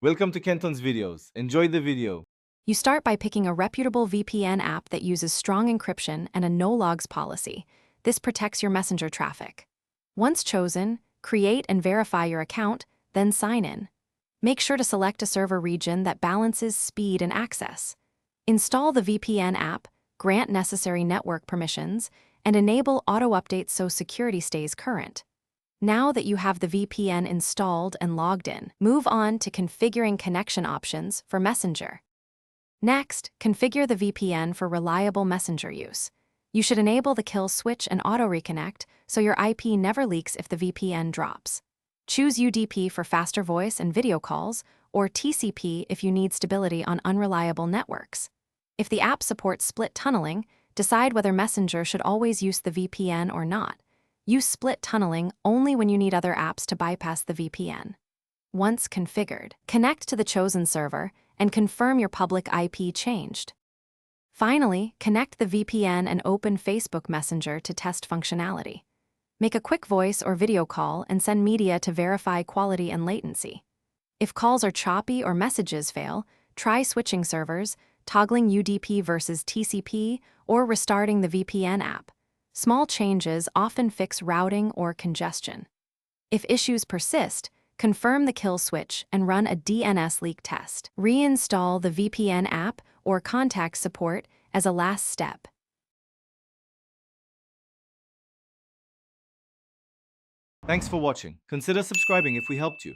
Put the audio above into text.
Welcome to Kenton's videos. Enjoy the video. You start by picking a reputable VPN app that uses strong encryption and a no-logs policy. This protects your messenger traffic. Once chosen, create and verify your account, then sign in. Make sure to select a server region that balances speed and access. Install the VPN app, grant necessary network permissions, and enable auto-updates so security stays current. Now that you have the VPN installed and logged in, move on to configuring connection options for Messenger. Next, configure the VPN for reliable messenger use. You should enable the kill switch and auto-reconnect so your IP never leaks if the VPN drops. Choose UDP for faster voice and video calls, or TCP if you need stability on unreliable networks. If the app supports split tunneling, decide whether Messenger should always use the VPN or not. Use split tunneling only when you need other apps to bypass the VPN. Once configured, connect to the chosen server and confirm your public IP changed. Finally, connect the VPN and open Facebook Messenger to test functionality. Make a quick voice or video call and send media to verify quality and latency. If calls are choppy or messages fail, try switching servers, toggling UDP versus TCP, or restarting the VPN app. Small changes often fix routing or congestion. If issues persist, confirm the kill switch and run a DNS leak test. Reinstall the VPN app or contact support as a last step. Thanks for watching. Consider subscribing if we helped you.